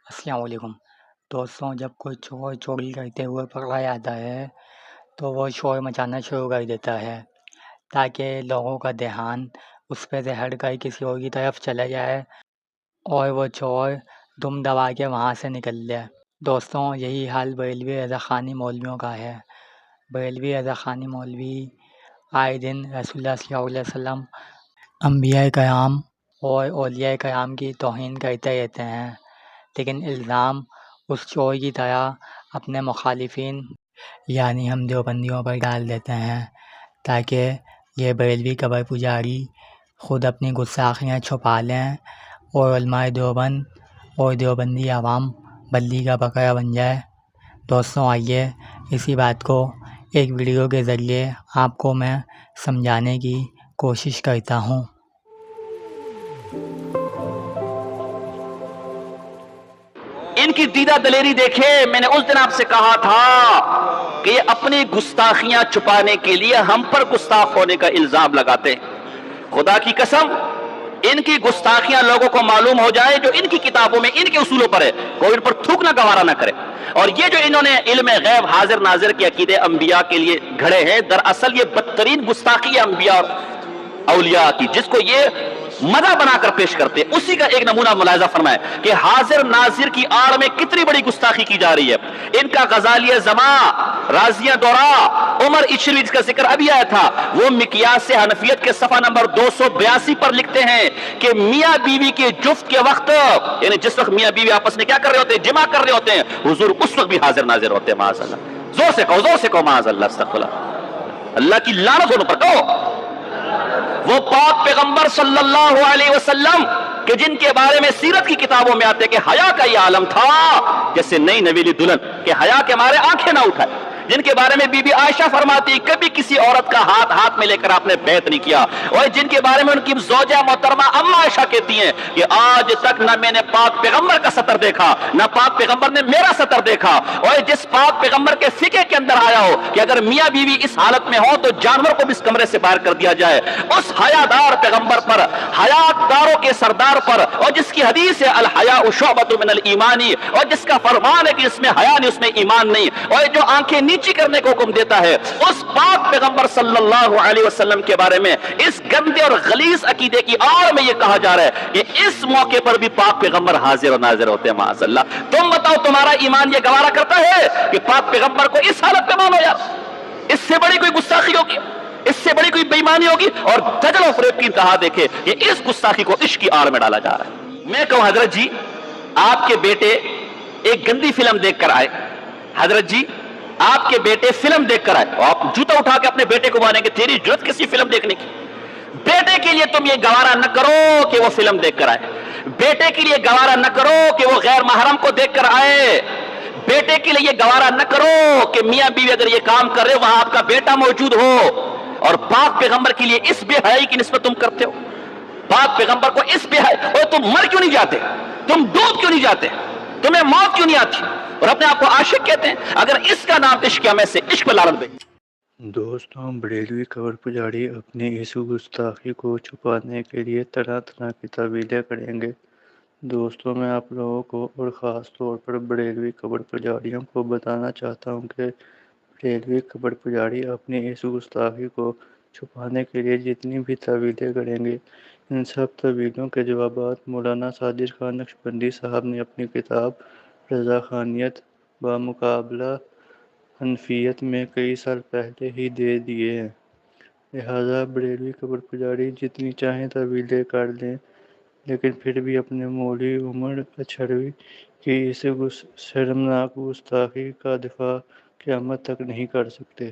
السلام علیکم دوستوں، جب کوئی چور چوری کرتے ہوئے پکڑا جاتا ہے تو وہ شور مچانا شروع کر دیتا ہے تاکہ لوگوں کا دھیان اس پہ سے ہٹ کر کسی اور کی طرف چلا جائے اور وہ چور دم دبا کے وہاں سے نکل جائے۔ دوستوں، یہی حال بریلوی رضا خانی مولویوں کا ہے۔ بریلوی رضا خانی مولوی آئے دن رسول اللہ صلی اللہ علیہ وسلم، انبیاء کرام اور اولیاء کرام کی توہین کرتے رہتے ہیں، لیکن الزام اس چور کی طرح اپنے مخالفین یعنی ہم دیوبندیوں پر ڈال دیتے ہیں تاکہ یہ بریلوی قبر پجاری خود اپنی گستاخیاں چھپا لیں اور علماء دیوبند اور دیوبندی عوام بلی کا بکرا بن جائے۔ دوستوں، آئیے اسی بات کو ایک ویڈیو کے ذریعے آپ کو میں سمجھانے کی کوشش کرتا ہوں۔ ان کی دیدہ دلیری دیکھے۔ میں نے اس دن آپ سے کہا تھا کہ یہ اپنی گستاخیاں چھپانے کے لیے ہم پر گستاخ ہونے کا الزام لگاتے ہیں۔ خدا کی قسم، ان کی گستاخیاں لوگوں کو معلوم ہو جائے جو ان کی کتابوں میں ان کے اصولوں پر ہے، کوئی ان پر تھوکنا گوارا نہ کرے۔ اور یہ جو انہوں نے علم غیب حاضر ناظر کے عقیدے انبیاء کے لیے گھڑے ہیں، دراصل یہ بدترین گستاخی ہے انبیاء اور اولیاء کی، جس کو یہ مزہ بنا کر پیش کرتے۔ اسی کا ایک نمونہ ملاحظہ فرمائے کہ حاضر ناظر کی آڑ میں کتنی بڑی گستاخی کی جا رہی ہے۔ ان کا غزالیہ زماں، رازیہ دورہ، عمر اشری جس کا ذکر ابھی آیا تھا، وہ مقیاس حنفیت کے صفحہ نمبر 282 پر لکھتے ہیں کہ میاں بیوی کے جفت کے وقت، یعنی جس وقت میاں بیوی آپس میں کیا کر رہے ہوتے ہیں، جمع کر رہے ہوتے ہیں، حضور اس وقت بھی حاضر ناظر ہوتے ہیں۔ معاذ اللہ، زور سے کہو معاذ اللہ، استغفر اللہ، اللہ کی لعنت ہونوں پر کہو۔ وہ پاک پیغمبر صلی اللہ علیہ وسلم کہ جن کے بارے میں سیرت کی کتابوں میں آتے کہ حیا کا یہ عالم تھا جیسے نئی نویلی دلہن کہ حیا کے مارے آنکھیں نہ اٹھائے، جن کے بارے میں بی بی عائشہ فرماتی کبھی کسی عورت کا ہاتھ میں لے کر آپ نے بیعت نہیں کیا، اور جن کے بارے میں ان کی زوجہ محترمہ اما عائشہ کہتی ہیں کہ آج تک نہ میں نے پاک پیغمبر کا سطر دیکھا نہ پاک پیغمبر نے میرا سطر دیکھا، اور جس پاک پیغمبر کے فقہ کے اندر آیا ہو کہ اگر میاں بیوی اس حالت میں ہو تو جانور کو بھی اس کمرے سے باہر کر دیا جائے، اس حیادار پیغمبر پر، حیات داروں کے سردار پر، اور جس کی حدیث ہے الحیاء شعبۃ من الایمان، اور جس کا فرمان ہے کہ اس میں حیا نہیں، اس میں ایمان نہیں، اور جو آنکھیں نیچی کرنے کو حکم دیتا ہے، اس پاک پیغمبر صلی اللہ علیہ وسلم کے بارے میں اس گندے اور غلیظ عقیدے کی آڑ میں یہ کہا جا رہا ہے کہ اس موقع پر بھی پاک پیغمبر حاضر و ناظر ہوتے ہیں۔ معاذ اللہ، تم بتاؤ تمہارا ایمان یہ گوارا کرتا ہے کہ پاک پیغمبر کو اس حالت میں مانو؟ یار اس سے بڑی کوئی گستاخی ہوگی، اس سے بڑی کوئی بے ایمانی ہوگی؟ اور دجل و فریب کی انتہا دیکھے، یہ اس گستاخی کو عشق کی آڑ میں ڈالا جا رہا ہے۔ میں کہوں حضرت جی، آپ کے بیٹے ایک گندی فلم دیکھ کر آئے، حضرت جی آپ کے بیٹے فلم دیکھ کر آئے، اور آپ جوتا اٹھا کے اپنے بیٹے کو مانیں گے تیری جرت کسی فلم دیکھنے کی؟ بیٹے کے لیے تم یہ گوارا نہ کرو کہ وہ فلم دیکھ کر آئے، بیٹے کے لیے گوارا نہ کرو کہ وہ غیر محرم کو دیکھ کر آئے، بیٹے کے لیے یہ گوارا نہ کرو کہ میاں بیوی اگر یہ کام کر رہے ہو وہاں آپ کا بیٹا موجود ہو، اور پاک پیغمبر کے لیے اس بے حیائی کی نسبت تم کرتے ہو۔ پاک پیغمبر کو اس بے حیائی، اور تم مر کیوں نہیں جاتے؟ تم ڈوب کیوں نہیں جاتے؟ تمہیں موت کیوں نہیں آتی؟ اور اپنے آپ کو عاشق کہتے ہیں؟ اگر اس کا نام عشق ہے، میں سے عشق پہ لعنت بھیج۔ دوستوں، بریلوی قبر پجاری اپنی اس گستاخی کو چھپانے کے لیے طرح طرح کی تعویلیں کریں گے۔ دوستوں، میں آپ لوگوں کو اور خاص طور پر بریلوی قبر پجاریوں کو بتانا چاہتا ہوں کہ بریلوی قبر پجاری اپنی اس گستاخی کو چھپانے کے لیے جتنی بھی تعویلیں کریں گے، ان سب تعویلوں کے جوابات مولانا صادق خان نقشبندی صاحب نے اپنی کتاب رضا خانیت بمقابلہ حنفیت میں کئی سال پہلے ہی دے دیے ہیں۔ لہٰذا بریلوی قبر پجاری جتنی چاہیں تعویلیں کر لیں، لیکن پھر بھی اپنے مولوی عمر اچھروی کی اس شرمناک گستاخی کا دفاع قیامت تک نہیں کر سکتے۔